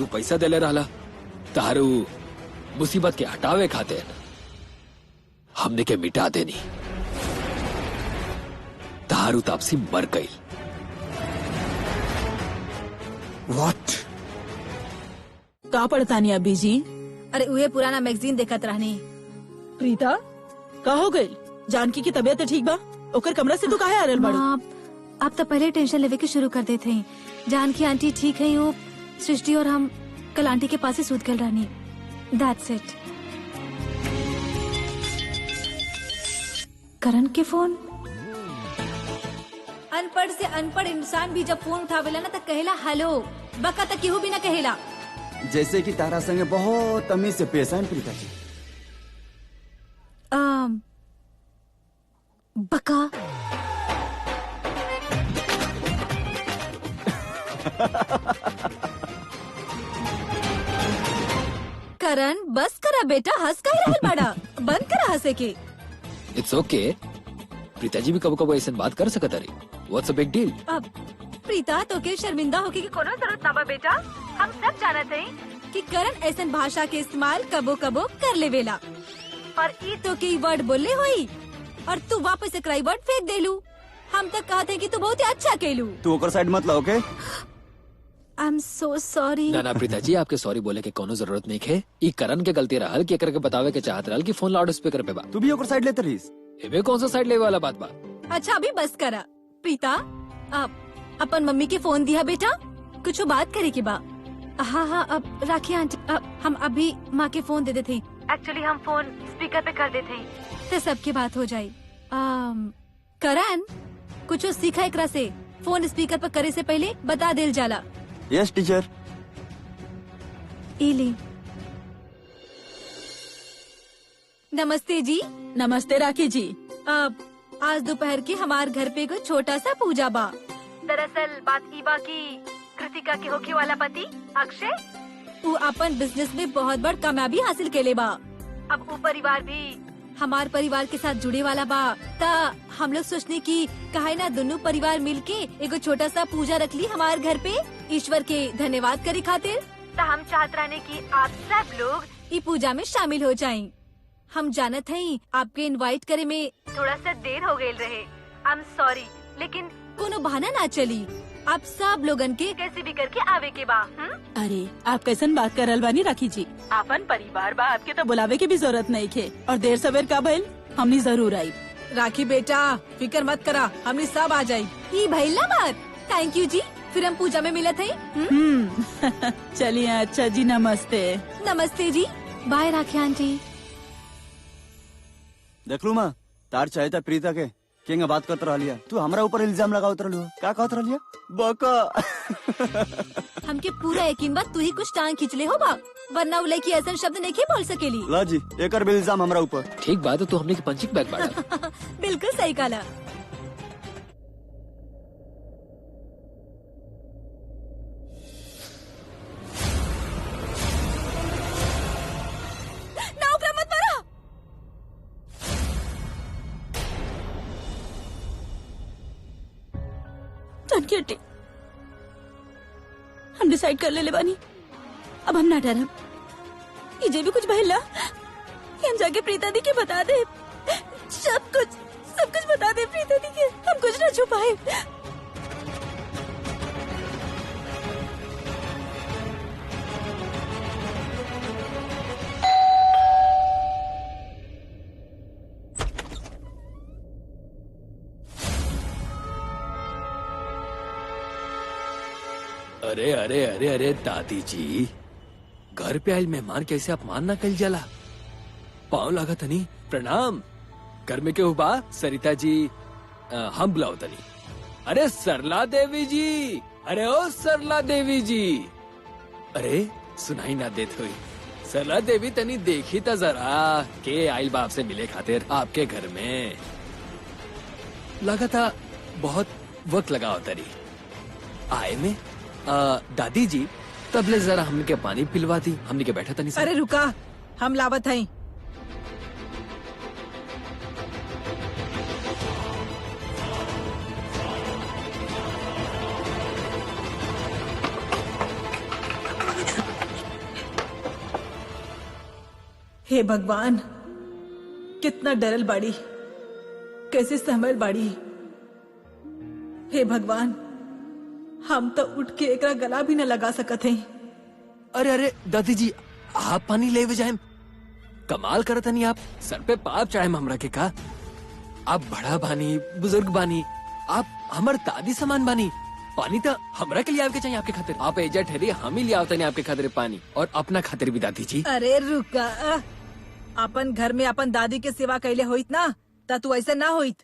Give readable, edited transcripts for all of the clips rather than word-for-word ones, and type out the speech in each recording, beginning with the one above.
तू पैसा देले रहला तारू मुसीबत के हटावे खातिर हमने के मिटा देनी। तारू तापसी मर गई। व्हाट? का पढ़ता नहीं अभी जी? अरे उहे पुराना मैगजीन देखत रहनी। प्रीता का हो गई? जानकी की तबीयत ठीक बा? ओकर कमरा से तू काहे आ रहल बाड़ू? आप तो पहले टेंशन लेवे के शुरू कर देते हैं। जानकी आंटी ठीक है, वो सृष्टि और हम कल आंटी के पास ही सूत गल रहनी। That's it. करण के फोन। अनपढ़ से अनपढ़ इंसान भी जब फोन उठावेला ना तो कहेला हेलो, बका तक केहू भी ना कहेला। जैसे कि तारा संगे बहुत तमीज से पेश आए प्रीता जी। बका करण बस करा बेटा, हंस का रहल बड़ा, बंद करा हंसे के। इट्स ओके। प्रीता जी भी कबो कबो ऐसा बात कर सकता रही। What's a big deal? अब प्रीता तो के शर्मिंदा होके की कोनो जरूरत ना बा बेटा। हम सब जानत हैं कि करण ऐसन भाषा के इस्तेमाल कबो कबो कर लेवेला और ई तो के वर्ड बोले होई और तू वापस एकरा वर्ड फेंक देलू। हम तक कहते हैं कि तू बहुत ही अच्छा केलू। तू ओकर साइड मत ला, ओके? I am so sorry. ना ना प्रीता जी, आपके सॉरी बोले के कोनो जरूरत नहीं है। ई करण के गलती रहल कि करके बतावे के चाहत रहल कि फोन लाउड स्पीकर पे बा। तू भी ओकर साइड लेते रहीस। एमे कौन सा साइड लेवे वाला बात बा? अच्छा अभी बस करा प्रीता। अपन मम्मी के फोन दिया बेटा, कुछ बात करे की बा। हाँ हाँ अब राखी आंटी, हम अभी माँ के फोन दे देते। एक्चुअली हम फोन स्पीकर पे कर देते तो सबकी बात हो जाये। करण कुछ सीखा एकरा से, फोन स्पीकर पर करे से पहले बता देल जाला। Yes teacher. इली। नमस्ते जी। नमस्ते राखी जी। आज दोपहर के हमार घर पे को छोटा सा पूजा बा। दरअसल बात ई बा की कृतिका के होखे वाला पति अक्षय वो अपन बिजनेस में बहुत बड़ कामयाबी हासिल केले बा। अब वो परिवार भी हमार परिवार के साथ जुड़े वाला बा। ता हम लोग सोचने की कहे ना दोनों परिवार मिलके एगो छोटा सा पूजा रख ली हमार घर पे ईश्वर के धन्यवाद करे खातिर। ता हम चाहत रहने की आप सब लोग ई पूजा में शामिल हो जाएं। हम जानत हैं आपके इनवाइट करे में थोड़ा सा देर हो गई रहे। आई एम सॉरी, लेकिन कोनो बहाना ना चली। आप सब लोगन के कैसे भी करके आवे के बा। अरे आप कैसन बात कर रहल बानी राखी जी? आपन परिवार बा, आपके तो बुलावे की भी जरूरत नहीं थे। और देर सवेर का भइल, हमनी जरूर आई। राखी बेटा फिकर मत करा, हमनी सब आ जाई। ई भइल ना बात। थैंक यू जी, फिर हम पूजा में मिलत हैं। चलिए अच्छा जी, नमस्ते। नमस्ते जी, बाय राखी आंटी। देख लू माँ, तार चाहे था प्रीता के केंगा बात करते रह लिया। तू हमरा ऊपर इल्जाम लगावत रहलू, का कहत रहलिया? बका। हमके पूरा यकीन बा तू ही कुछ टांग खींच ले हो बा, वरना उले की ऐसा शब्द नहीं बोल सकेली। ला जी, एकर भी इल्जाम हमरा ऊपर। ठीक बात है, तू हमने की पंचिंग बैग बाड़ा। बिल्कुल सही काला। जानकी हम डिसाइड कर ले बानी, अब हम ना डरब। ये भी कुछ भइला हम जाके प्रीता दी के बता दे। सब कुछ बता दे प्रीता दी के, हम कुछ ना छुपाए। अरे अरे अरे अरे दादी जी, घर पे आयल मेहमान कैसे अपमान ना कल जला। पाँव लगा तनी, प्रणाम। घर में क्यों बा? सरिता जी हम बुलाओ तनी। अरे सरला देवी जी, अरे ओ सरला देवी जी, अरे सुनाई ना देत हुई। सरला देवी तनी देखी था जरा के आइल बाप से मिले खातिर आपके घर में। लगा था बहुत वक्त लगा होता रही आए में। दादी जी तबले जरा हमने के पानी पिलवा दी, हमने के बैठा था नहीं। अरे रुका, हम लावत हैं। हे भगवान, कितना डरल बाड़ी, कैसे सहमल बाड़ी। हे भगवान, हम तो उठ के एकरा गला भी न लगा सकत हैं। अरे अरे दादी जी, आप पानी ले वे जाए। कमाल करत नहीं आप, सर पे पाप चढ़ाए हमरा के का। आप बड़ा बानी, बुजुर्ग बानी, आप हमर दादी समान बानी। पानी तो हमरा के लिए आवे के चाहिए आपके खातिर। आप एजा ठहरी, हम ही ले आवते नहीं आपके खातिर पानी, और अपना खातिर भी दादी जी। अरे रुका, अपन घर में अपन दादी के सेवा कैले होइत ना, ता तू ऐसे ना होइत।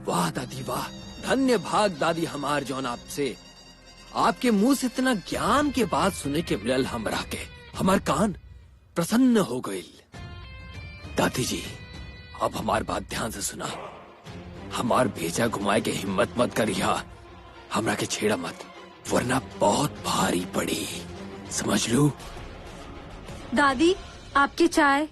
वाह दादी वाह, धन्य भाग दादी हमार जौन आपसे, आपके मुंह से इतना ज्ञान के बात सुने के मिलल हमरा के। हमार कान प्रसन्न हो गई। दादी जी, अब हमार बात ध्यान से सुना। हमार भेजा घुमाए के हिम्मत मत करिया, हमरा के छेड़ा मत, वरना बहुत भारी पड़ी, समझ लू। दादी, आपकी चाय।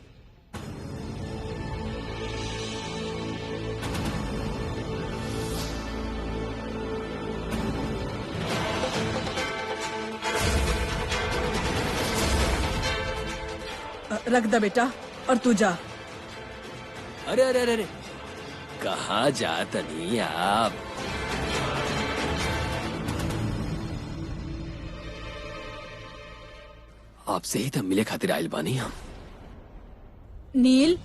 रख दे बेटा, और तू जा। अरे अरे अरे अरे, कहाँ जात नहीं आप? आपसे ही तो मिले खातिर आयल बानी हम। नील,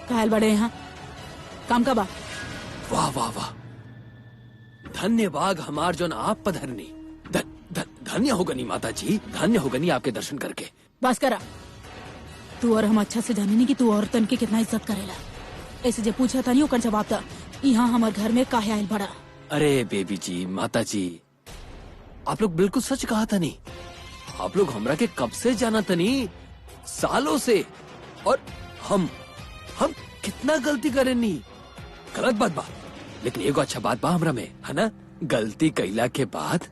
घायल बड़े यहाँ काम का बा। वाह वाह वाह, धन्यवाद हमार जोन आप पधरनी। धन्य होगनी माता जी, धन्य होगनी आपके दर्शन करके। बस करा, तू और हम अच्छा से जाने नहीं कि तू औरतन के कितना इज्जत करेला। ऐसे जे पूछा था नहीं ओकर जवाब था, यहाँ हमार घर में काहे आयल बड़ा। अरे बेबी जी, माता जी, आप लोग बिल्कुल सच कहा था नहीं। आप लोग हमरा के कब से जाना था नहीं, सालों से। और हम कितना गलती करे नहीं, गलत बात बा, लेकिन एगो अच्छा बात बा हमरा में, है ना। गलती कैला के बाद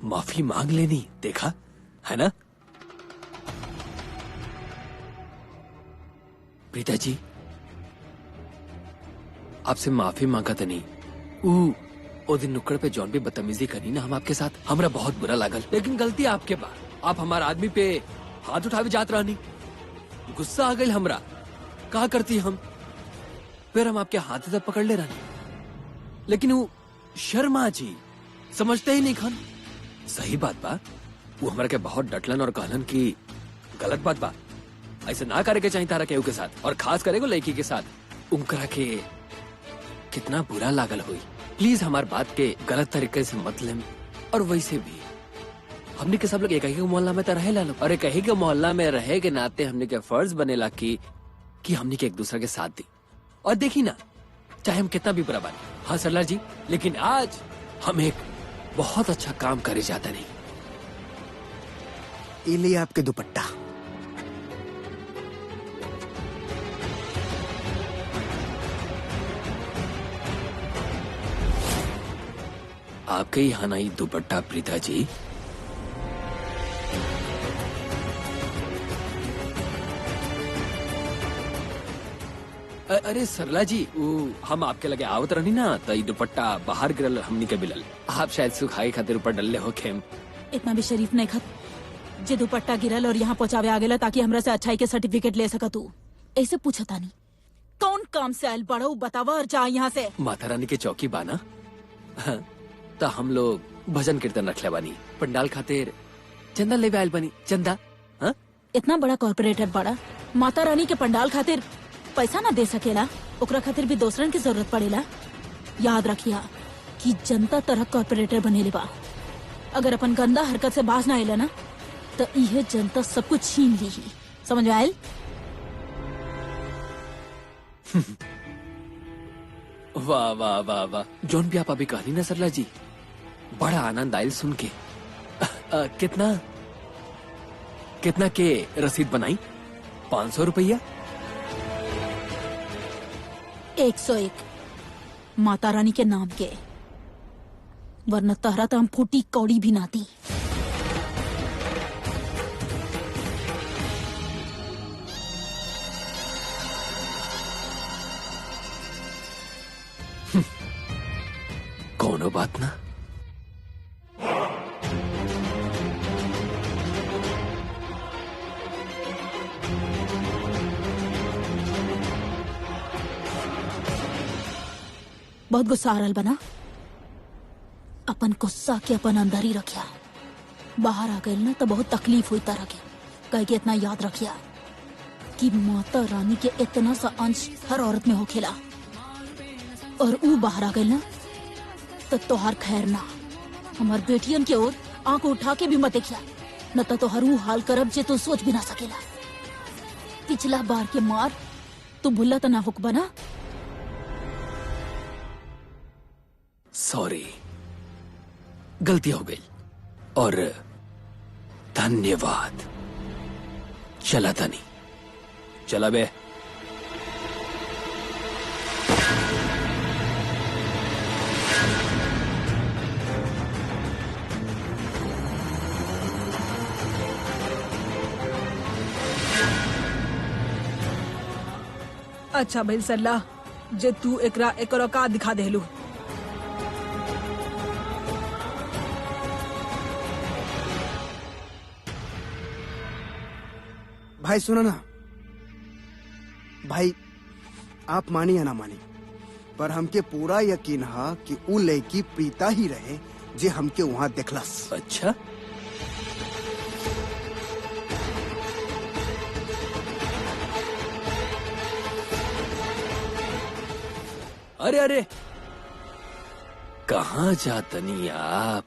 माफी मांग लेनी, देखा है ना। प्रीता जी, आपसे माफी मांगा था नहीं। ओ दिन नुक्कड़ पे जॉन पे बदतमीजी करी ना हम आपके साथ, हमरा बहुत बुरा लागल, लेकिन गलती आपके बा। आप हमारे आदमी पे हाथ उठावे जात रहनी, गुस्सा आ गई हमरा। कहा करती हम, फिर हम आपके हाथ तक पकड़ ले रहनी, लेकिन वो शर्मा जी समझते ही नहीं खान। सही बात बा, वो हमरा के बहुत डटलन और कहलन की गलत बात बा, ऐसे ना करे के चाहिए तारा केहू के साथ, और खास करेगो लड़की के साथ। उनकरा के कितना बुरा लागल हुई। प्लीज हमार बात के गलत तरीके से मत लें। और वैसे भी हमने के सब लोग एक ही मोहल्ला में तो रहे ला, और एक ही के मोहल्ला में रहे के नाते हमने के फर्ज बनेला कि हमने के एक दूसरे के साथ दी। और देखी ना, चाहे हम कितना भी बुरा बने, हाँ सरला जी, लेकिन आज हम एक बहुत अच्छा काम करे जाता नहीं। ये लिए आपके दुपट्टा। आपके यहाँ नहीं दुपट्टा प्रीता जी? अरे सरला जी, हम आपके लगे आवत रहनी ना, तो ये दुपट्टा बाहर गिरल हमनी के बिलल। आप शायद सुखाई खातिर ऊपर डलले हो खेम। इतना भी शरीफ नहीं खत जे दुपट्टा गिरल और यहाँ पहुँचावे आ गेला ताकि हमरा से अच्छाई के सर्टिफिकेट ले सका। तू ऐसे पूछा था नहीं कौन काम से आयल बड़ा, बतावा और जा यहाँ से। माता रानी के चौकी बाना, हाँ, तो हम लोग भजन कीर्तन रखले बानी, पंडाल खातिर चंदा ले आयल बानी। चंदा? हाँ, इतना बड़ा कॉर्पोरेटर बड़ा, माता रानी के पंडाल खातिर पैसा ना दे सकेला, ओकरा खातिर भी दूसरन की जरूरत पड़ेला। याद रखिया कि जनता तरह कॉर्पोरेटर बनेले बा। अगर अपन गंदा हरकत से बाज ना आएला ना, तो यह जनता सब कुछ छीन ली ही। समझ में आयल? वाह वाह वाह वाह, जोन भी आप अभी कहानी ना सरला जी, बड़ा आनंद आयल सुन के। कितना कितना के रसीद बनाई? 500 रुपया? 101 माता रानी के नाम के। वरना तहरा तो हम फूटी कौड़ी भी ना दी। कोनो बात ना। बहुत गुस्सा आ रहल बना। अपन गुस्सा के अपन अंदर ही रखिया। बाहर आ गए ना तो बहुत तकलीफ हुई तरह के। कह के इतना याद रखिया कि माता रानी के इतना सा अंश हर औरत में होखेला, और ऊ बाहर आ गए ना तो तोहार खैर ना। हमार बेटियन के ओर आंख उठा के भी मत देखिया, न तो तोहर ऊ हाल करब जे तू सोच भी ना सकेला। पिछला बार के मार तू भूला तो ना हुक बना। सॉरी, गलती हो गई। और धन्यवाद। चला था नहीं, चला बे। अच्छा भाई सल्ला जे तू एकरा एकर औकात दिखा देलू। भाई सुनो ना भाई, आप मानी या ना मानी, पर हमके पूरा यकीन है कि उ लड़की प्रीता ही रहे जे हमके वहाँ देखलस। अच्छा, अरे अरे, कहाँ जातनी आप?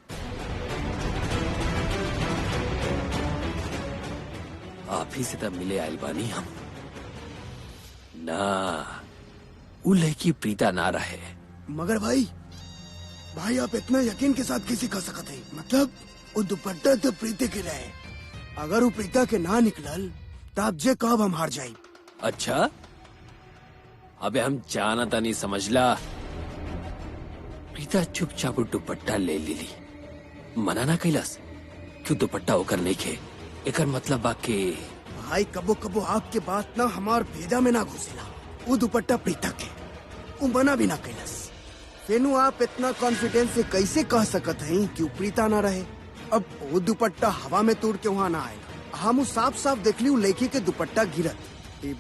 आप ही से तब मिले आइल बानी हम ना। उ लड़की प्रीता ना रहे। मगर भाई आप इतना यकीन के साथ किसी कह सकत है? मतलब वो दुपट्टा तो प्रीते के रहे। अगर वो प्रीता के ना निकलल तब जे कब हम हार जाये। अच्छा, अबे हम जाना था नहीं, समझला। प्रीता चुपचाप दुपट्टा ले ली, मना ना कैलस क्यों दुपट्टा होकर नहीं खे। एकर मतलब बाकी भाई कबो कबो आपके बात ना हमार भेजा में ना घुसेला। वो दुपट्टा प्रीता के वो मना भी ना कैलस। फेनु आप इतना कॉन्फिडेंस से कैसे कह सकत हैं कि वो प्रीता ना रहे? अब वो दुपट्टा हवा में तोड़ के वहाँ ना आए। हम साफ साफ देख ली लड़की के दुपट्टा गिरत।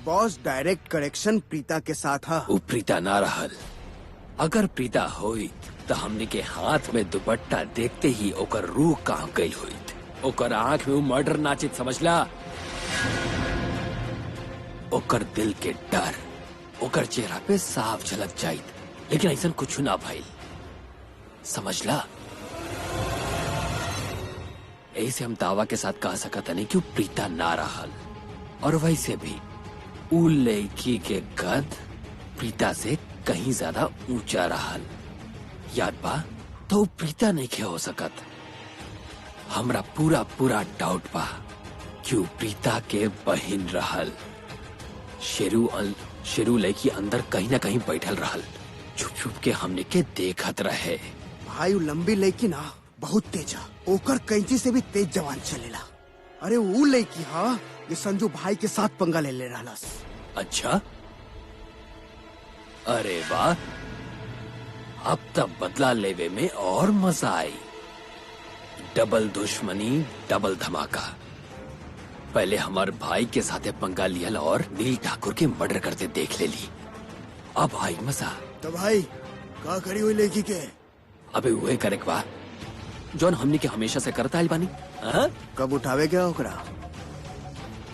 बॉस डायरेक्ट करेक्शन प्रीता के साथ है। वो प्रीता ना रहल। अगर प्रीता होई तो हमने के हाथ में दुपट्टा देखते ही ओकर रूह काम गई हुई। ओकर आंख में वो मर्डर नाचित, समझला। ओकर दिल के डर ओकर चेहरा पे साफ झलक जाइत, लेकिन ऐसा कुछ ना भइल, समझला। ऐसे हम दावा के साथ कह सकत नहीं कि प्रीता ना रहल। और वैसे भी उ लड़की के कद प्रीता से कहीं ज्यादा ऊंचा रहल। याद बा? तो प्रीता नहीं के हो सकत। हमरा पूरा डाउट बा क्यों प्रीता के बहिन रहल। शेरू लड़की अंदर कहीं ना कहीं बैठल रहल, छुप छुप के हमने के देखत रहे। भाई लंबी लड़की ना बहुत तेज है। ओकर कैंची से भी तेज जवान चलेला। अरे वो लड़की हाँ ये संजू भाई के साथ पंगा ले रहलस। अच्छा, अरे वाह, अब तब बदला लेवे में और मजा आई। डबल दुश्मनी डबल धमाका। पहले हमारे भाई के साथ पंगा लियल और नील ठाकुर के मर्डर करते देख ले ली। अब आई मजा। तो भाई का करी हुई लड़की के? अबे वही करेक्वा जॉन हमने के हमेशा से करता है बानी। कब उठावे क्या ओकरा?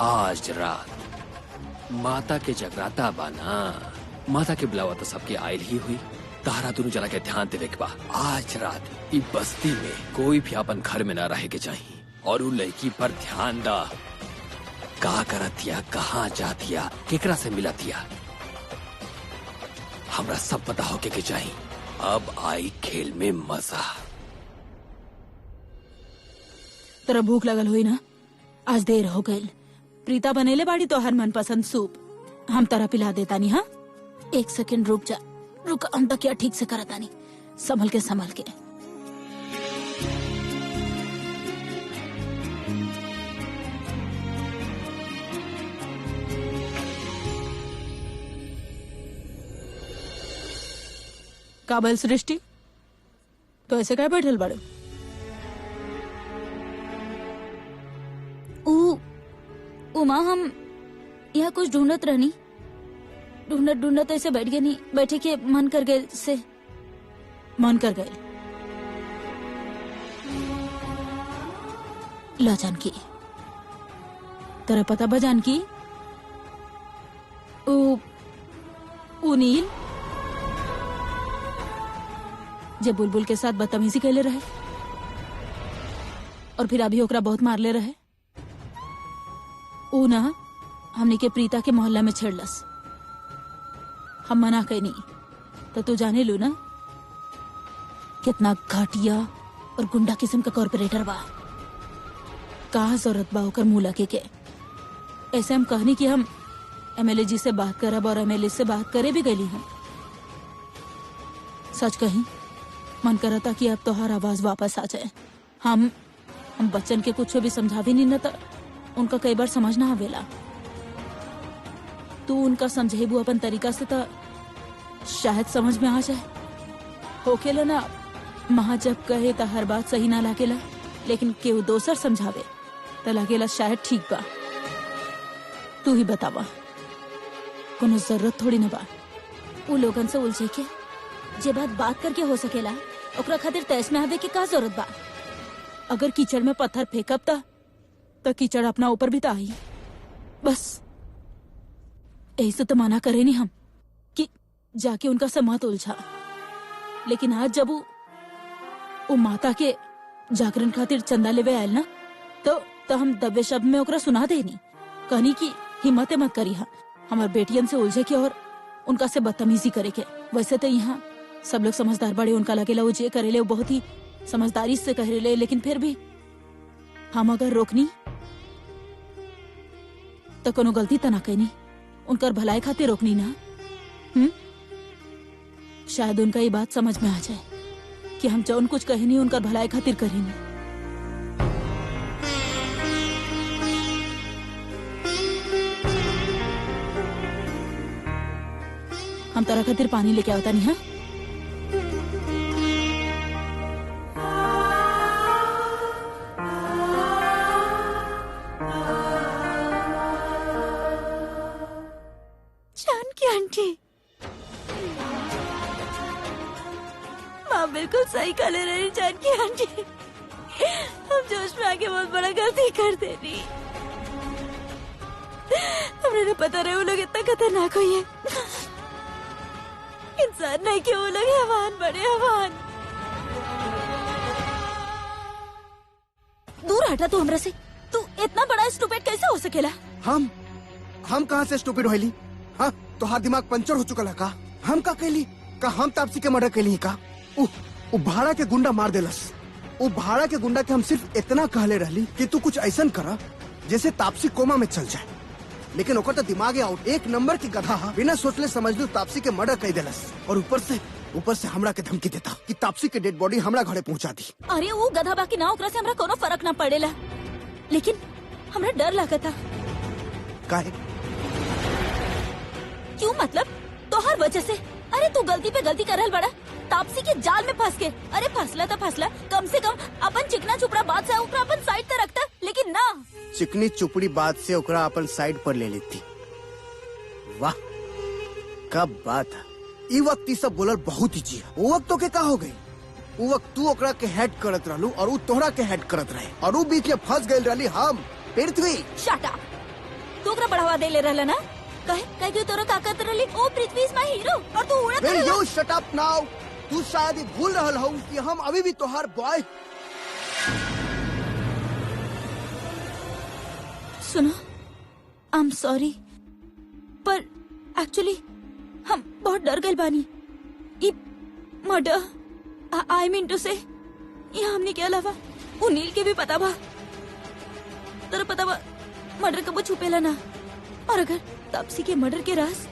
आज रात माता के जगराता बाना। माता के बुलावा तो सबके आयल ही हुई। तारा दोनों जना के ध्यान देवे के बा। आज रात ई बस्ती में कोई भी अपन घर में ना रहे के चाहिए। और उ लड़की पर ध्यान दा। का करतिया, कहाँ जातिया, केकरा से मिलतिया, हमरा सब पता होके के चाहिए। अब आई खेल में मजा। तेरा भूख लगल हुई ना? आज देर हो गई। प्रीता बनेले बाड़ी तो हर मनपसंद सूप हम तरह पिला देता नहीं। हाँ, एक सेकंड रुक जा। रुक, अंत क्या ठीक से करता नहीं। संभल के काबल सृष्टि तो ऐसे काय बैठल बड़े? उमा, हम यहाँ कुछ ढूंढत रहनी, ढूंढत ऐसे बैठ गए, नहीं बैठे के मन कर गए से। मन कर गए? ला जानकी, तेरा पता बा जानकी? ऊ नील जे बुलबुल के साथ बदतमीजी कैले रहे और फिर अभी ओकरा बहुत मारले रहे, ऊ ना हमने के प्रीता के मोहल्ला में छेड़लस। हम मना कैनी तो तू जाने लू ना कितना घाटिया और गुंडा किस्म का कॉर्पोरेटर बा। कहा जरूरत बा ओकर मुंह लगे के। ऐसे हम कहनी कि हम एमएलए जी से बात करब और एमएलए से बात करे भी गई हम। सच कही मन करता कि अब तोहार आवाज वापस आ जाए। हम बच्चन के कुछ भी समझा भी नहीं न तो उनका कई बार समझ ना आवेला। तू उनका समझेबू अपन तरीका से तो शायद समझ में आ जाए। होकेला ना महा जब कहे तो हर बात सही ना लागेला, लेकिन केहू दोसर समझावे तो लागेला शायद ठीक बा। तू ही बतावा, कोनो जरूरत थोड़ी ना बा उ लोगन से उलझे के। जे बात करके हो सकेला ओकरा खातिर तैस में आवे के का जरूरत बा? अगर कीचड़ में पत्थर फेंकब तो कीचड़ अपना ऊपर भी तो आई। बस ऐसे तो मना करे नहीं हम कि जाके उनका से मत उलझा, लेकिन आज जब वो माता के जागरण खातिर चंदा लेवे आयल ना तो हम दबे शब्द में ओकरा सुना देनी, कहनी की हिम्मत मत करी हा हमार बेटियन से उलझे के और उनका से बदतमीजी करे के। वैसे तो यहाँ सब लोग समझदार बड़े, उनका लगेला वो जे करेले वो बहुत ही समझदारी से करेले, लेकिन फिर भी हम अगर रोकनी तो कोनो गलती तो ना कहनी, उनकर भलाई खातिर रोकनी ना। शायद उनका ये बात समझ में आ जाए कि हम जौन कुछ कहनी उनकर भलाई खातिर करेनी। हम तारा खातिर पानी लेके आवता नहीं। हाँ जानकी आंटी, माँ बिल्कुल सही कहले रही। जानकी आंटी, हम जोश में आके बहुत बड़ा गलती कर देनी। हमने तो पता रहे वो लोग इतना खतरनाक हुई है। इंसान नहीं कि वो लोग हैवान, बड़े हैवान। दूर हटा तू हमरा से। तू इतना बड़ा स्टूपिड कैसे हो सकेला? हम कहाँ से स्टूपिड होइली? हाँ, तोहार दिमाग पंचर हो चुका का? हम का कैली? का हम तापसी के मर्डर कैली का? उ भाड़ा के गुंडा मार देलस। उ भाड़ा के गुंडा के हम सिर्फ इतना कहले रहली कि तू कुछ ऐसा करा जैसे तापसी कोमा में चल जाए, लेकिन ओकर तो दिमाग आउट, एक नंबर की गधा हा। बिना सोचले समझ लो तापसी के मर्डर कर देलस और ऊपर से हमरा के धमकी देता कि तापसी के डेड बॉडी हमरा घरे पहुंचा दी। अरे वो गधा बाकी ना, ओकरा से हमरा कोनो फर्क ना पड़ेला, लेकिन हमरा डर लागता। काहे? क्यों? मतलब तोहर वजह से। अरे तू गलती पे गलती करल बड़ा, तापसी के जाल में फंस के। अरे फसला तो फसला, कम से कम अपन चिकना चुपड़ा बात से ओकरा अपन साइड पे रखता, लेकिन ना, चिकनी चुपड़ी बात से ओकरा अपन साइड पर ले लेती। वाह, कब बात है। ई वक्त सब बोलल बहुत ही जी। वो वक्त तो के का हो गई? वो वक्त तू ओकरा के हेड करत रहलू और वो तोहरा के हेड करत रहे और वो बीच में फंस गए रहली हम पृथ्वी। Shut up. तू ओकरा बढ़ावा दे ले रहला ना? कहे कि तोरा का करत रहली? ओ पृथ्वी इज माय हीरो और तू उड़त Will रहला। you shut up now? तू शायद ही भूल रहल हो कि हम अभी भी तोहार बॉय। सुनो, आई एम सॉरी, पर एक्चुअली हम बहुत डर गए बानी। ई मर्डर, आई मीन टू से, ये हमने के अलावा वो नील के भी पता बा। तेरा पता बा मर्डर कबो छुपेला ना, और अगर तापसी के मर्डर के राज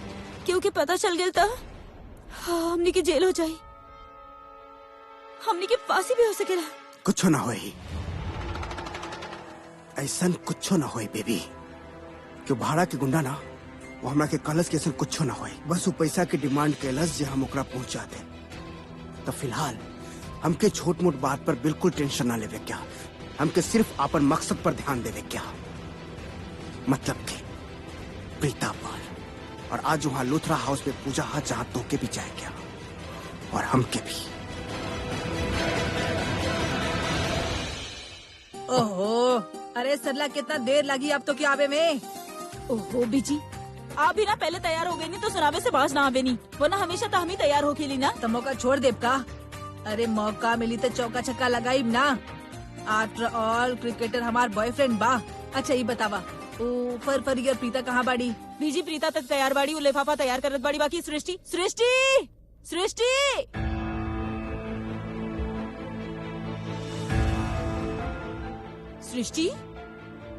क्योंकि पता चल गया था, हमने की जेल हो जाए, हमने की फांसी भी हो सकेला। कुछ ना होई, ऐसा कुछ ना होई बेबी। क्यों भाड़ा के गुंडा ना, वो हमरा के कलस के ऐसा कुछ ना होई। बस वो पैसा के डिमांड कैलस जे हम ओकरा पहुंचा दे। तो फिलहाल हमके छोट मोट बात पर बिल्कुल टेंशन ना लेवे क्या, हमके सिर्फ अपन मकसद पर ध्यान देवे क्या, मतलब कि प्रीता पर। और आज वहाँ लुथरा हाउस में पूजा है जहाँ तोके भी जाए क्या और हमके भी। ओहो, अरे सरला कितना देर लगी अब तो क्या आवे में। ओहो बीजी, आप भी ना पहले तैयार हो गई नहीं तो सुनावे से बाज ना आवे नहीं, वरना हमेशा तो हम ही तैयार हो खेली ना। तो मौका छोड़ देव का। अरे मौका मिली तो चौका छक्का लगाई ना। आफ्टर ऑल क्रिकेटर हमार बॉयफ्रेंड बा। अच्छा ये बतावा, ओ फर प्रीता कहाँ बाड़ी? बीजी प्रीता तक तैयार बाड़ी, वो लिफाफा तैयार करत बाड़ी, बाकी सृष्टि सृष्टि सृष्टि सृष्टि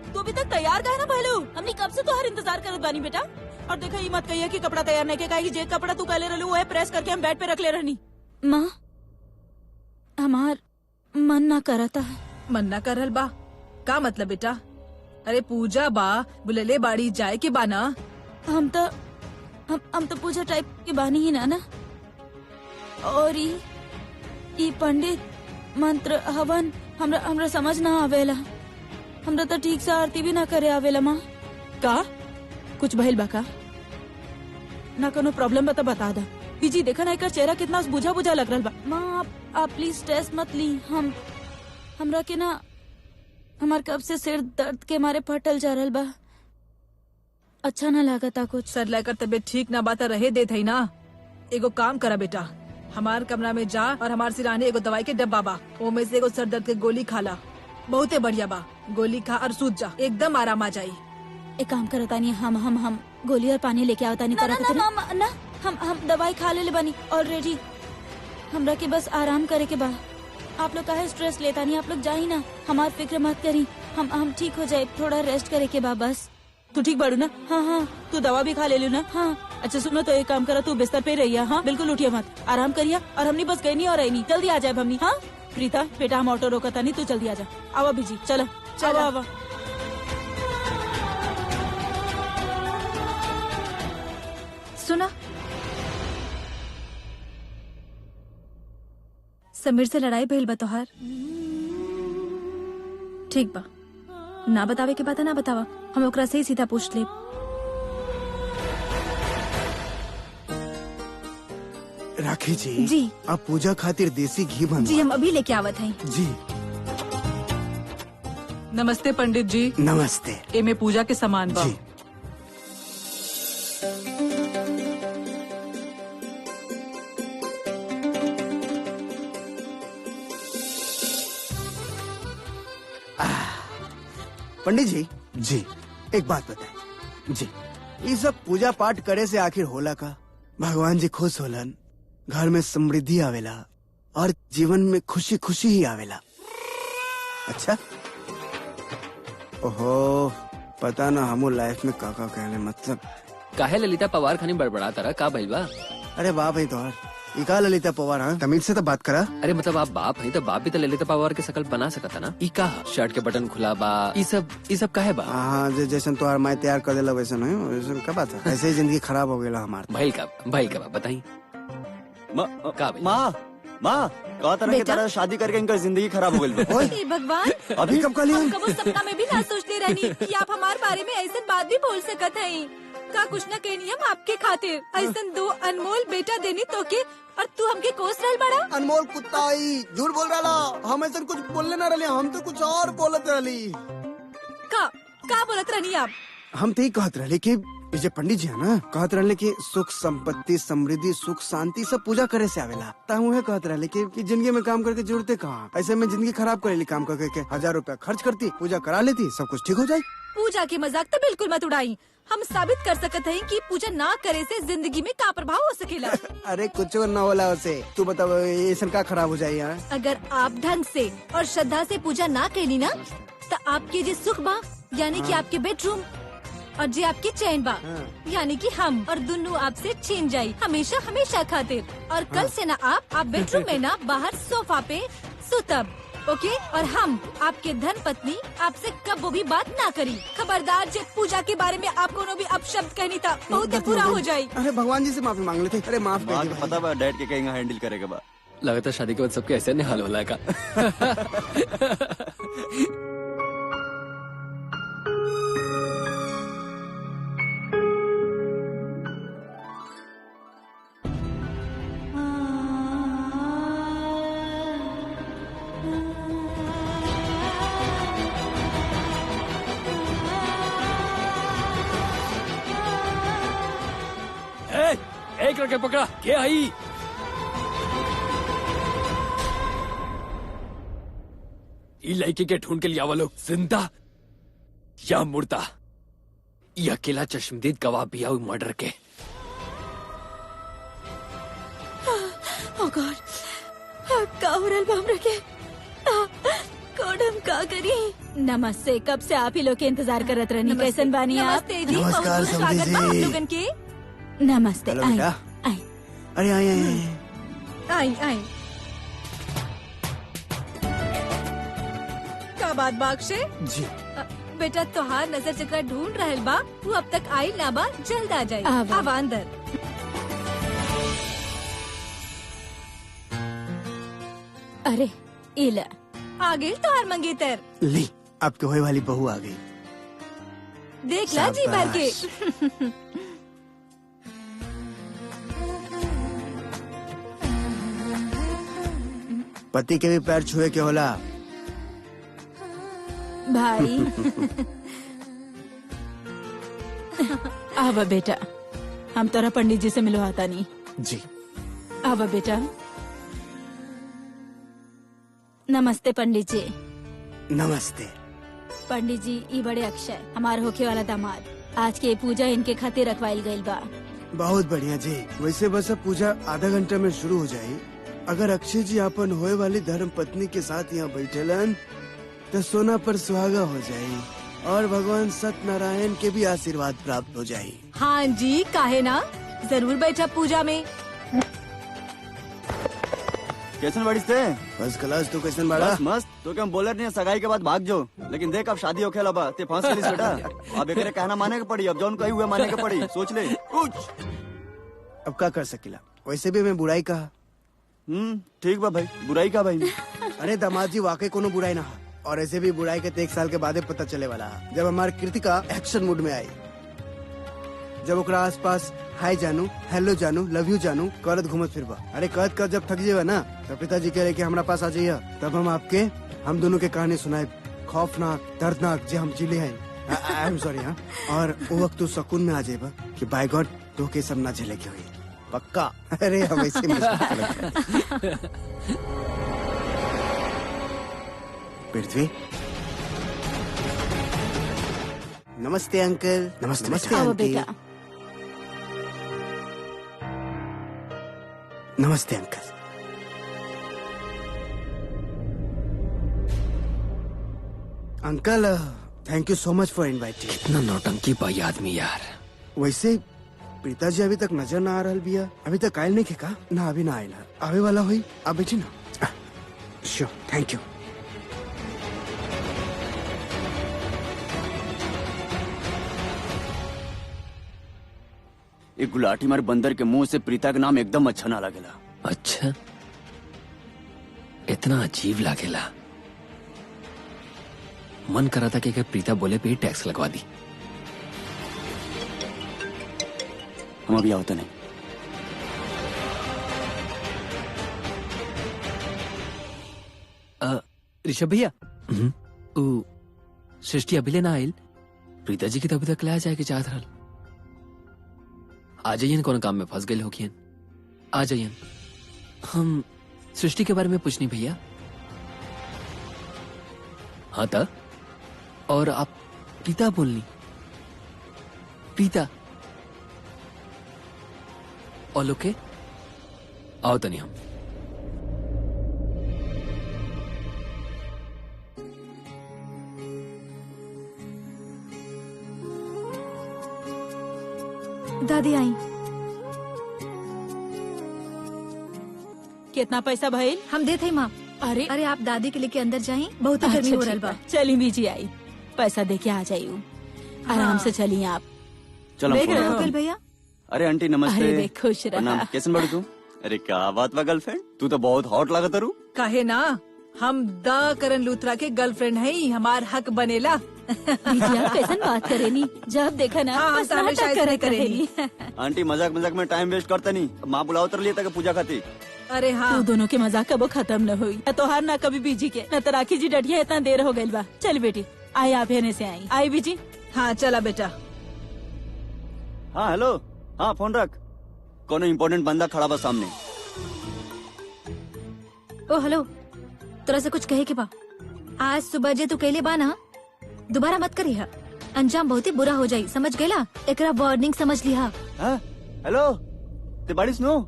तू अभी तक तैयार का है ना पहलू? हमने कब से तो हर इंतजार करत बानी बेटा। और देखा ये मत कहिए कि कपड़ा तैयार नहीं के, कहा जे कपड़ा तू कहले रहलू वो है प्रेस करके हम बेड पे रख ले रहनी। माँ हमार मन ना करता है। मन ना करल बा का मतलब बेटा? अरे पूजा बा, बुलेले बाड़ी जाए के बा ना। हम तो पूजा टाइप के बानी ही ना। और ये पंडित मंत्र हवन हमरा समझ ना आवेला। हमरा तो ठीक से आरती भी ना करे आवेला। माँ का कुछ भइल बा का? ना कोनो प्रॉब्लम बता दा। बीजी देखा ना एकर चेहरा कितना बुझा बुझा लग रहा बा। माँ आप प्लीज स्ट्रेस मत ली। हमरा के ना हमार कब से सिर दर्द के मारे फटल जा रहल बा। अच्छा ना लागता कुछ। सर लेकर तबीयत ठीक ना बाता रहे दे थई ना। एगो काम करा बेटा, हमार कमरा में जा और हमार सिराने एगो दवाई के डब्बा बा, वो में से एगो सर दर्द के गोली खा ला। बहुते बढ़िया बा, गोली खा और सूत जा, एकदम आराम आ जाई। एक काम करता नहीं, हम गोली और पानी लेके आवता नहीं। ना हम दवाई खा ले बानी ऑलरेडी। हमरा के बस आराम करे के बा। आप लोग काहे स्ट्रेस लेता नहीं? आप लोग जा ही ना, हमार फिक्र मत करी। हम ठीक हो जाए, थोड़ा रेस्ट करे के बा बस। तू ठीक बाड़ू ना? हाँ तू दवा भी खा ले लू ना? हाँ अच्छा सुनो तो एक काम करा, तू बिस्तर पे रहिया। हाँ बिल्कुल उठिया मत, आराम करिया। और हमनी बस गई नहीं और आई नहीं, जल्दी आ जाए हमनी। हाँ प्रीता बेटा हम ऑटो रोकता नहीं, तू जल्दी आ जा। आवा बीजी चलो चलो आवा। सुना, समीर से लड़ाई भइल बा तोहार? ठीक बा, ना बतावे के बात ना बतावा, हम ओकरा से ही सीधा पूछ ले। राखी जी जी आप पूजा खातिर देसी घी बनवा। जी हम अभी लेके आवत हैं। जी नमस्ते पंडित जी। नमस्ते। एमे पूजा के सामान बा। जी पंडित जी, जी एक बात बताए जी, ये सब पूजा पाठ करे से आखिर होला का? भगवान जी खुश होलन, घर में समृद्धि आवेला और जीवन में खुशी खुशी ही आवेला। अच्छा ओहो, पता ना हमो लाइफ में का कहने मतलब। काहे ललिता पवार खानी बड़बड़ा तरह का भइल बा? अरे बाप भाई तोहर इका ललिता पवार। हाँ तमीज से तो बात करा। अरे मतलब आप बाप है तो बाप भी तो ललिता पवार के शकल बना सकता ना। ई का शर्ट के बटन खुला बा, ई सब काहे बा? हाँ जैसन तोहर माई तैयार कर देला वैसन है, वैसन का बात है? ऐसे ही जिंदगी खराब हो गया हमार। भइल का बा बताई का भइल? माँ कहा तरह की बेटा? तरह शादी करके इनका जिंदगी खराब हो गई। हे भगवान, अभी कब कल हम कबो सपना में भी ना सोचते रहनी कि आप हमारे बारे में ऐसे बात भी बोल सकत हैं। का कुछ न कहनी हम आपके खातिर, ऐसन दो अनमोल बेटा देनी तो के, और तू हमके कोस रहल बड़ा। अनमोल कुत्ता आई झूठ बोल रहा। हम ऐसा कुछ बोलने ना रही, हम तो कुछ और बोलत रही। का बोलत रहनी आप? हम तो ही कहत रहे कि ये जो पंडित जी है ना, कहत रहे कि सुख संपत्ति समृद्धि सुख शांति सब पूजा करे से आवेला। ताहू कहत रहे कि जिंदगी में काम करके जरूरते कहाँ, ऐसे में जिंदगी खराब करेली काम करके। 1000 रुपया खर्च करती, पूजा करा लेती, सब कुछ ठीक हो जाए। पूजा की मजाक तो बिल्कुल मत उड़ाई। हम साबित कर सकते हैं कि पूजा ना करे से जिंदगी में का प्रभाव हो सकेला। अरे कुछ न होला उसे, तू बताओ ऐसा का खराब हो जाये यार? अगर आप ढंग से और श्रद्धा से पूजा ना कैली ना, तो आपके जे सुख बा यानी कि आपके बेडरूम, और जे आपकी चैन बा यानी कि हम, और दोनों आपसे छीन जाई हमेशा हमेशा खातिर। और कल से ना आप बेडरूम में ना बाहर सोफा पे सुतब, ओके? और हम आपके धन पत्नी आपसे कब वो भी बात ना करी। खबरदार, जे पूजा के बारे में आप कोनो भी अपशब्द कहनी था बहुत बुरा हो जाये। अरे भगवान जी से माफी मांग लेते। अरे माफ माँ कर को पता बा डैड के कहेंगे हैंडल करेगा बा। लगातार शादी के बाद सबके ऐसे नहीं हाल होला का। एक रखे पकड़ा क्या आई? ये लड़की के ढूंढ के लिया वालों जिंदा या मुर्दा? ये अकेला चश्मदीद गवाह भी है मर्डर के। ओ गॉड, का हो रहा बाम रखे कोड हम का करी? नमस्ते, कब से आप ही लोग के इंतजार करत रहनी। कैसन बानी आप? नमस्ते जी, नमस्कार, बहुत स्वागत समधी बा आप जी। लोगन के। नमस्ते। हेलो आई बेटा। आई। अरे आए आए आई आई। का बात बा अक्षय? जी। बेटा तोहार नजर जकरा ढूंढ रहल बा वो अब तक आई ना बा, जल्द आ जाई। आवा। आवा अंदर। अरे इला आ गई तोहार मंगेतर। ली, आपके होए वाली बहू आ गई। देख ला जी भर के। पति के भी पैर छुए के होला। भाई आवा बेटा, हम तोरा पंडित जी से मिलवाता नहीं। जी। आवा बेटा। नमस्ते पंडित जी। नमस्ते। पंडित जी, ई बड़े अक्षय हमार होके वाला दामाद। आज के पूजा इनके खातिर रखवाइल गइल बा। बहुत बढ़िया जी। वैसे बस अब पूजा आधा घंटा में शुरू हो जाये। अगर अक्षय जी अपन होए वाली धर्म पत्नी के साथ यहाँ बैठेलन तो सोना पर सुहागा हो जाये और भगवान सत्यनारायण के भी आशीर्वाद प्राप्त हो जाये। हाँ जी, काहे ना, जरूर बैठा पूजा में। कैसन बाड़ीस थे? First class. तो कैसन बाड़ा? बस मस्त। तो क्या हम बोलर नहीं सगाई के बाद भाग जो, लेकिन देख अब शादी हो खेला बा ते फंस गई बेटा। अब एकरे कहना माने के पड़ी, अब जौन कही हुए माने के पड़ी। सोच ले कुछ। अब क्या कर सकेला? वैसे भी मैं बुराई कहा। ठीक बा भाई, बुराई का भाई। अरे दामाद जी, वाकई कोनो बुराई ना हा। और ऐसे भी बुराई के 1 साल के बाद पता चले वाला हा। जब हमारी कृतिका एक्शन मूड में आई, जब ओकरा आस पास हाय जानू, हेलो जानू, लव यू जानू करत घूमत फिरबा। अरे कहत कहत जब थक जेबा ना तो पिताजी कह रहे कि हमारा पास आ जाइए, तब हम दोनों के कहानी सुनाए, खौफनाक दर्दनाक जो हम जिले हैं। I am sorry. हाँ, और वो वक्त तू सुकून में आ जाएगा कि बाय गॉड तो के सब ना झेले के हुई। पक्का। अरे हम ऐसे पृथ्वी। नमस्ते अंकल। नमस्ते आओ आंटी। बेटा। नमस्ते uncle. Uncle, thank you so much for inviting. कितना नौटंकी पाई आदमी यार। वैसे पिताजी अभी तक नजर ना आ रहा बिया। अभी तक आयल नहीं खेका ना, अभी ना आयल। आवे वाला हुई। आप बैठी ना। Sure, thank you. एक गुलाटी मार बंदर के मुंह से प्रीता का नाम एकदम अच्छा ना लगेला। अच्छा, इतना अजीब लागेला। मन करा था कि अगर प्रीता बोले पे ही टैक्स लगवा दी। हम अभी आवते नहीं। ऋषभ भैया, सृष्टि अभी ना आयल। प्रीता जी की तभी तक लाया जाए चाहत रहल। आ जाइए, कौन काम में फंस गए होकियन। आ जाइए, हम सृष्टि के बारे में पूछनी भैया। हाँ था। और आप प्रीता बोलनी? प्रीता और ओके, आओ तनी हम। दादी आई। कितना पैसा भइल? हम देते हैं माँ। अरे अरे आप दादी के लेके अंदर जाएं, बहुत ही गर्मी हो रहा बा। चली बीजी आई, पैसा देके आ जाइयो। आराम से चलिए आप। चलो देख रहे हो? अंकल भैया। अरे आंटी नमस्ते। अरे देख, खुश रहा। प्रणाम। कैसन बाड़ू तू? अरे क्या बात बा गर्लफ्रेंड, तू तो बहुत हॉट लागत रू। काहे ना, हम द करण लूथरा के गर्लफ्रेंड है, हमार हक बनेला। दीदी आप कैसन बात करेनी, जब देखा ना हाँ, बस हम नाटक हमेशा करे ऐसे करेनी। आंटी मजाक मजाक में टाइम वेस्ट करता नहीं, माँ बुलाओ तर लिए तक पूजा खाती। अरे हाँ, तू दोनों के मजाक कबो खत्म न हुई, न तोहार ना कभी बीजी के, न तो राखी जी डटिया इतना देर हो गई बा। चल बेटी आई, आप हेने से आई बीजी। हाँ चला बेटा। हाँ हेलो, हाँ फोन रख, कोनो इम्पोर्टेंट बंदा खड़ा बा सामने। ओ हेलो, तोरा से कुछ कहे के बा। आज सुबह जे तू कैले बा ना, दोबारा मत करिहा, अंजाम बहुत ही बुरा हो जाई, समझ गईला? एकरा वार्निंग समझ लिहा। हाँ हेलो, ते बाड़ी सुनो।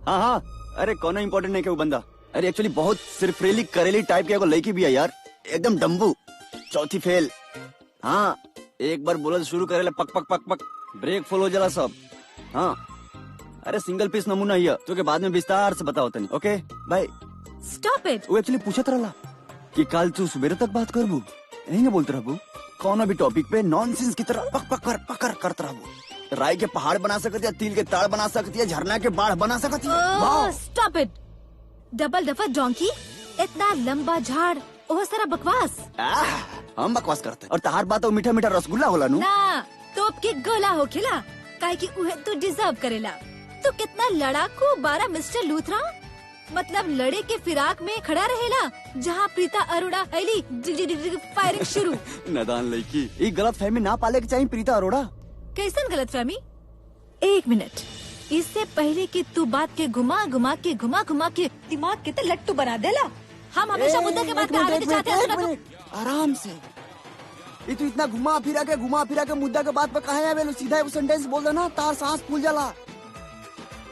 हाँ हाँ, अरे कोनो इम्पोर्टेंट नहीं के वो बंदा। अरे एक्चुअली बहुत सिरफ्रेली करेली टाइप के एगो लड़की भी है यार, एकदम डम्बू, चौथी फेल। हाँ एक बार बोलल शुरू करेला पक पक पक पक, ब्रेक फॉल हो जाला सब। हाँ अरे सिंगल पीस नमूना ही है, तो के बाद में विस्तार से बताओ तनी। ओके बाय। Stop it. वो एक्चुअली पूछत रहला कि कल तू सुबेरे तक बात करबू, यही बोलते रहबू, कौन भी टॉपिक पे नॉनसेंस की तरह पक पक कर करते रहबू। राई के पहाड़ बना सकती है, तिल के ताड़ बना सकती है, झरना के बाढ़ बना सकती है। Stop it. डबल डफर डोंकी, इतना लंबा झाड़, ओह सारा बकवास। हम बकवास करते और तहार बात मीठा मीठा रसगुल्ला होला नु ना, तोप के गोला हो खिला, काहे कि उहे तू डिजर्व करेला। तू कितना लड़ाकू बारा मिस्टर लूथरा, मतलब लड़े के फिराक में खड़ा रहेला, जहाँ प्रीता अरोड़ा ऐली फायरिंग शुरू। नदान लड़की, ये गलत फहमी ना पाले के चाहिए प्रीता अरोड़ा। कैसन गलत फहमी? एक मिनट, इससे पहले कि तू बात के घुमा घुमा के दिमाग के तो लट्टू बना देला। हम हमेशा मुद्दा के बाद आगे चाहते हैं। आराम से, ये तू इतना घुमा फिरा के मुद्दा के बात पे कहा है, सीधा एक सेंटेंस बोल देना, तार सांस फूल जाला।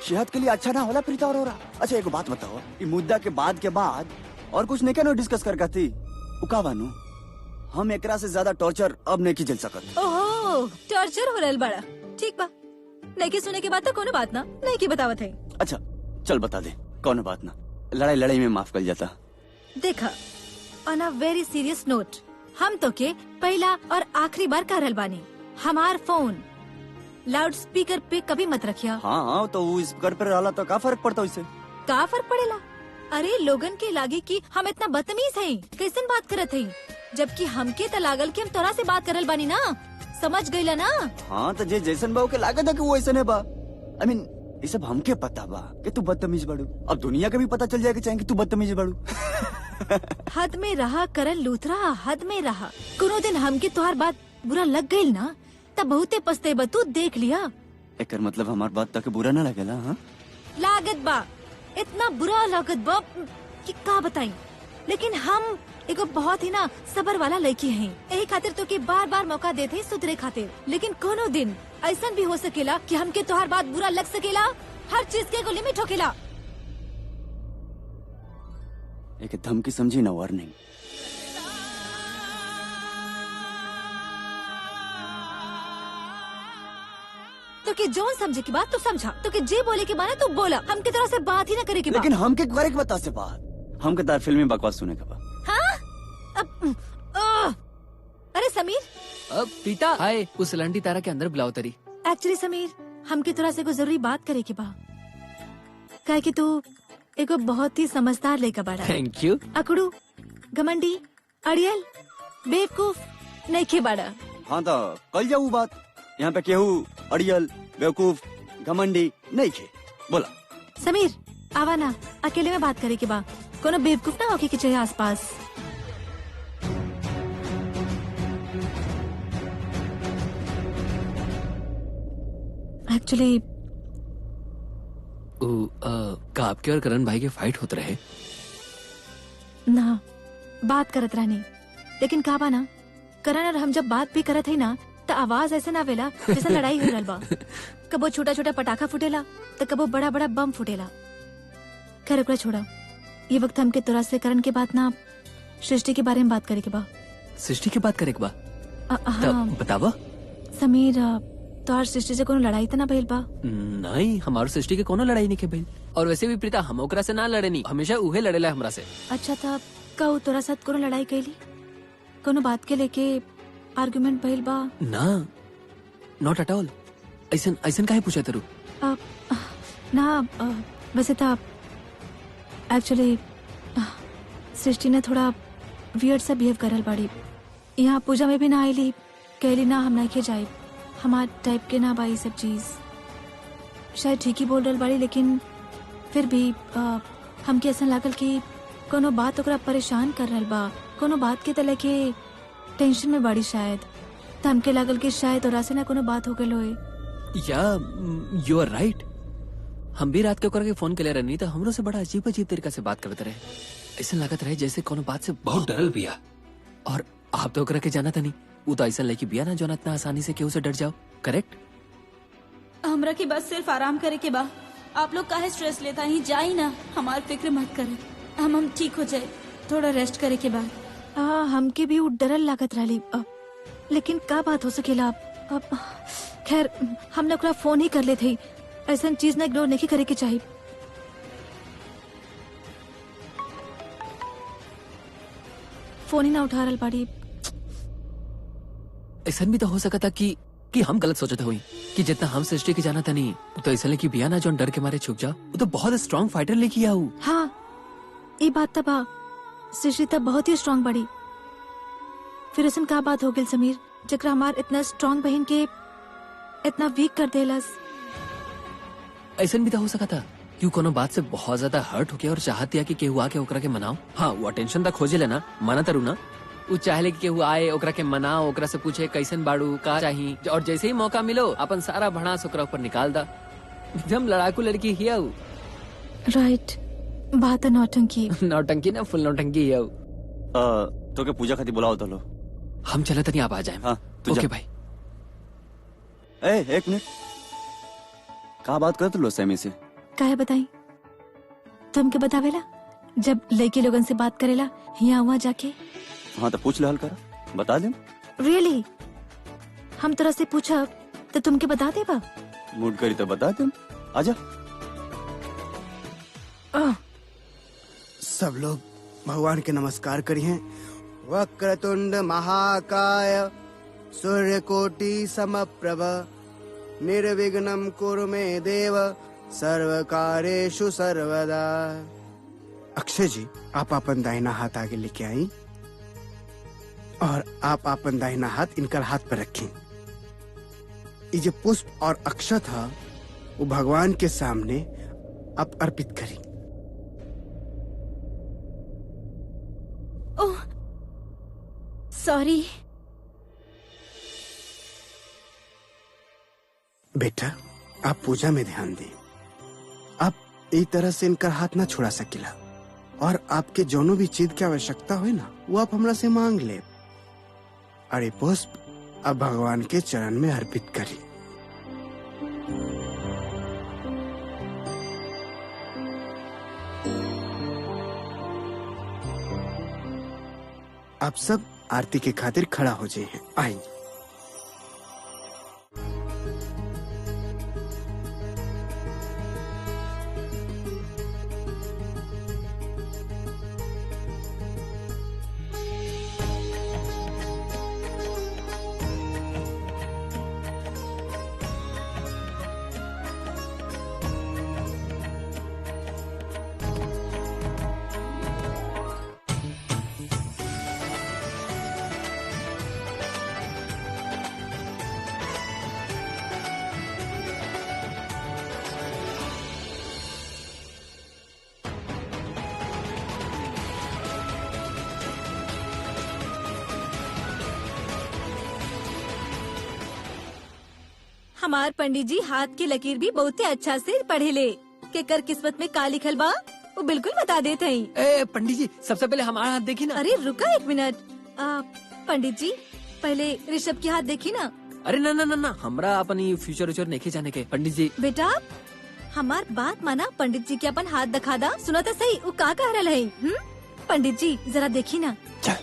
सेहत के लिए अच्छा ना होला प्रीता अरोड़ा। अच्छा एक बात बताओ, ये मुद्दा के बाद और कुछ नहीं क्या डिस्कस कर करती उका बानू, हम एकरा से ज्यादा टॉर्चर अब नहीं की झेल सकत। ओहो, टॉर्चर हो रहल बड़ा, ठीक बा। नहीं की सुने के बाद तो कोनो बात ना, नहीं की बतावत है। अच्छा चल बता दे, कौन बात ना, लड़ाई में माफ कर जाता। देखा, on a very serious note, हम तो के पहला और आखिरी बार कर रहल बानी, हमार फोन लाउड स्पीकर पे कभी मत रखिया। हाँ तो वो स्पीकर पे रहला तो का फर्क पड़ता इससे? का फर्क पड़ेला? अरे लोगन के लागे कि हम इतना बदतमीज हैं, कैसन बात करत हैं, जबकि हमके तो लागल कि हम तोरा से बात करल बानी ना, समझ गईला ना? हाँ तो जे जैसन बा के लागत है कि वो ऐसा नहीं बा। आई मीन ये सब हमके पता बा कि तू बदतमीज बड़ू, अब दुनिया के भी पता चल जाएगा चाहे कि तू बदतमीज बड़ू। हद में रहा करण लूथरा, हद में रहा। कोनो दिन हमके तोहार बात बुरा लग गई ना, तब बहुते पछतेबा, तू देख लिया। एकर मतलब हमार बात तक बुरा ना लगेला? हाँ लागत बा, इतना बुरा लागत बा कि का बताई। लेकिन हम एगो बहुत ही ना सबर वाला लड़की हैं, यही खातिर तो के बार बार मौका देते सुधरे खातिर। लेकिन कोनो दिन ऐसा भी हो सकेला कि हमके तोहार बात बुरा लग सकेला। हर चीज के एगो लिमिट होकेला। एक धमकी समझी ना, वार्निंग। तो के जोन समझे की बात तू समझा, तो के जे बोले के बाना तू बोला, हमके तरह से बात ही ना करे की बात। लेकिन हमके करे के बता से बात, हमके तार फिल्मी बकवास सुने का बात। हाँ? अरे समीर, अब प्रीता हाय, उस लंडी तारा के अंदर बुलाओ तरी। एक्चुअली समीर, हमके तोरा से कोई जरूरी बात करे के बा, काहे कि तू एगो बहुत ही समझदार लड़का बाड़ा। Thank you. अकड़ू, घमंडी, अड़ियल, बेवकूफ नहीं के बाड़ा। हाँ तो कल जाऊ बात, यहाँ पे केहू अड़ियल बेवकूफ घमंडी नहीं खे बोला। समीर आवा ना, अकेले में बात करे के बा, कोनो बेवकूफ ना होके के चाहिए आसपास। एक्चुअली का आपके और करण भाई के फाइट होते रहे? ना, बात करत रहनी, लेकिन का बा ना, करण और हम जब बात भी करत है ना, तो आवाज ऐसे ना आवेला जैसे लड़ाई हो रहल बा। कबो छोटा छोटा पटाखा फुटेला तो कबो बड़ा बड़ा बम फुटेला। खैर ओकरा छोड़ा, ये वक्त हमके तोरा से करण के बात ना, सृष्टि के बारे में बात करे के बा। सृष्टि की बात करे के बा? हाँ बतावा। समीर, तोहार सृष्टि से कोनो लड़ाई तो ना भइल बा? नहीं, हमारो सृष्टि के कोनो लड़ाई नहीं के भइल। और वैसे भी प्रीता हम ओकरा से ना लड़े नहीं, हमेशा उहे लड़ेला हमरा से। अच्छा था, कहू तोरा साथ कोनो लड़ाई कैली, कोनो बात के लेके आर्गुमेंट भइल बा? ना, नॉट एट ऑल। ऐसन काहे पूछा तरू? ना, वैसे तो एक्चुअली सृष्टि ने थोड़ा वियर्ड सा बिहेव करल बाड़ी। यहाँ पूजा में भी ना आईली, कहली ना हम नहीं के जाए, हमार टाइप के ना बाई सब चीज। शायद ठीक ही बोल रहा बाड़ी, लेकिन फिर भी हमके ऐसा लागल कि कोनो बात ओकरा परेशान कर रहल बा, कोनो बात के तरह के टेंशन में बाड़ी शायद। तो हमके लागल कि शायद ओरा से ना कोनो बात हो गल होए। या यू आर राइट। हम भी रात के ओकरा के फोन कर रहनी तो हमरो से बड़ा अजीब अजीब तरीका से बात करते रहे। ऐसा लागत रहे जैसे कोनो बात से बहुत डरल बिया। और आप तो ओकरा के जाना था नहीं, वो तो ऐसा लेके बिया ना जो इतना आसानी से केहू से डर जाओ। करेक्ट? हमरा की बस सिर्फ आराम करे के बा। आप लोग काहे स्ट्रेस लेता ही जाई ना, हमार फिक्र मत करे। हम ठीक हो जाए, थोड़ा रेस्ट करे के बाद। हमके भी डरल लागत रही, लेकिन का बात हो सकेला अब। खैर हम लोग फोन ही कर ले थे, ऐसा चीज ना इग्नोर नहीं करे के चाहिए। फोन ही ना उठा रहा बाड़ी। ऐसा भी तो हो सका था कि हम गलत सोचते हुई कि जितना हम सृष्टि की जाना था नहीं, तो ऐसा लेके बिया ना जो डर के मारे छुप जा। वो तो बहुत स्ट्रॉन्ग फाइटर लेके आऊ। हाँ ये बात तब सृष्टि तब बहुत ही स्ट्रॉन्ग बड़ी। फिर उसन का बात हो गई समीर, जकरा हमार इतना स्ट्रॉन्ग बहन के इतना वीक कर देलस। ऐसा भी तो हो सका था क्यों कोनो बात से बहुत ज्यादा हर्ट हो गया और चाहती है कि केहू आके ओकरा के मनाओ। हाँ वो अटेंशन तक खोजे लेना, माना तरू ना। वो चाहले कि केहू आए ओकरा के मनाओ, ओकरा से पूछे कैसन बाड़ू का चाहिए, और जैसे ही मौका मिलो अपन सारा भड़ास ओकरा ऊपर निकाल दा। एकदम लड़ाकू लड़की ही आऊ। राइट, बात है नौटंकी। नौटंकी ना, फुल नौटंकी ही आऊ। तो क्या पूजा खाती बुलाओ तो लो। हम चले तनी आप आ जाए। हाँ ओके भाई। एक मिनट, का बात कर तू लो सैमी से? काहे बताई? तुमके बतावेला जब लड़के लोगन से बात करेला यहाँ वहाँ जाके। हाँ तो पूछ ले, हल कर बता दे। रियली? हम तरह से पूछा तो तुमके बता दे बा? मूड करी तो बता दे, आजा। सब लोग भगवान के नमस्कार करिए। वक्रतुंड महाकाय सूर्यकोटि समप्रभ निर्विघ्नं कुरु मे देव सर्वकार्येषु सर्वदा। अक्षय जी, आप अपन दाहिना हाथ आगे लेके आई और आप अपन दाहिना हाथ इनकर हाथ पर रखें। ये जो पुष्प और अक्षत है वो भगवान के सामने आप अर्पित करें। Oh sorry. बेटा आप पूजा में ध्यान दें। आप एक तरह से इनका हाथ ना छुड़ा सकेला, और आपके जोनो भी चीज की आवश्यकता हो ना वो आप हमरा से मांग ले। अरे पुष्प अब भगवान के चरण में अर्पित करें। आप सब आरती के खातिर खड़ा हो जाए हैं। आइए। हमार पंडित जी हाथ की लकीर भी बहुत ही अच्छा से पढ़े ले। के कर किस्मत में का लिखल बा वो बिल्कुल बता देते हैं। ए पंडित जी, सबसे पहले हमारा हाथ देखी ना। अरे रुका एक मिनट। पंडित जी पहले ऋषभ की हाथ देखी ना। अरे ना ना ना ना, हमरा अपनी फ्यूचर उचर नहीं जाने के। पंडित जी बेटा हमार बात माना, पंडित जी के अपन हाथ दिखा दा। सुना था सही वो का कह रहा है? पंडित जी जरा देखी ना। चल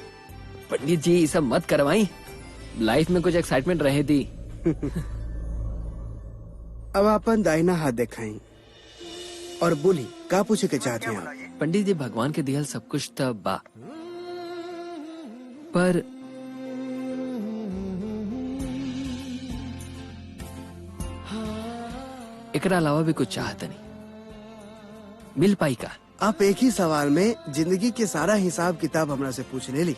पंडित जी ये सब मत करवाई, लाइफ में कुछ एक्साइटमेंट रहे थी। अब अपन दाहिना हाथ दिखाएं और बोली का पूछे के चाहते हैं आप? पंडित जी भगवान के दियल सब कुछ तब बा, पर एकरा अलावा भी कुछ चाहता नहीं। मिल पाई का? आप एक ही सवाल में जिंदगी के सारा हिसाब किताब हमरा से पूछ ले ली।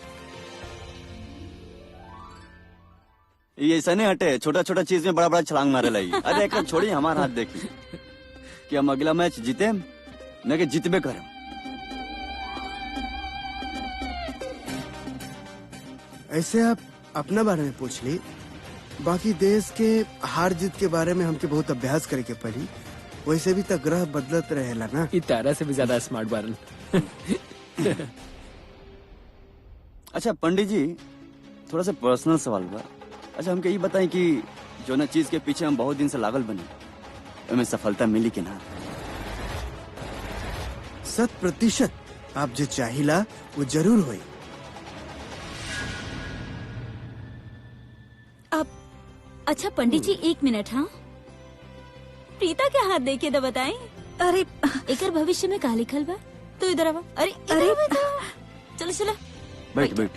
ये ऐसा नहीं हटे, छोटा छोटा चीज में बड़ा बड़ा छलांग मारे लगी। अरे एक छोड़ी, हमारा हाथ देखी कि हम अगला मैच जीते न कि जीतबे करें। ऐसे आप अपना बारे में पूछ ली, बाकी देश के हार जीत के बारे में हमके बहुत अभ्यास करे के पड़ी। वैसे भी तो ग्रह बदलत रहेला ना। ई तारा से भी ज्यादा स्मार्ट बारन। अच्छा पंडित जी, थोड़ा सा पर्सनल सवाल बा। अच्छा हमके ये बताएं कि जो ना चीज के पीछे हम बहुत दिन से लागल बने, हमें सफलता मिली कि ना? 100% आप जो चाहिला वो जरूर होई। अब अच्छा पंडित जी 1 मिनट। हाँ, प्रीता के हाथ देखिए तो बताएं। अरे एकर भविष्य में का लिखल बा? तो इधर आवा। अरे चलो चलो बैठ बैठ।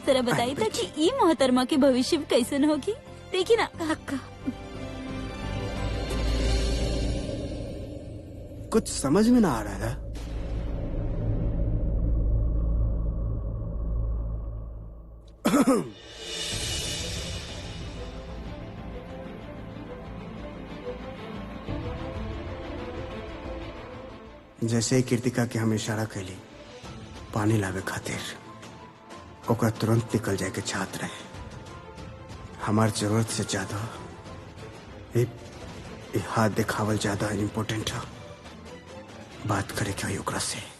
जरा बताई था कि ई मोहतरमा के भविष्य में कैसन होगी। देखी ना कुछ समझ में ना आ रहा था। जैसे ही कृतिका के हम इशारा कैली पानी लावे खातिर, ओकरा तुरंत निकल जाए के चाहत रहे। हमार जरूरत से ज्यादा ये हाथ दिखावल ज्यादा इम्पोर्टेंट है। बात करे क्या ओकरा से।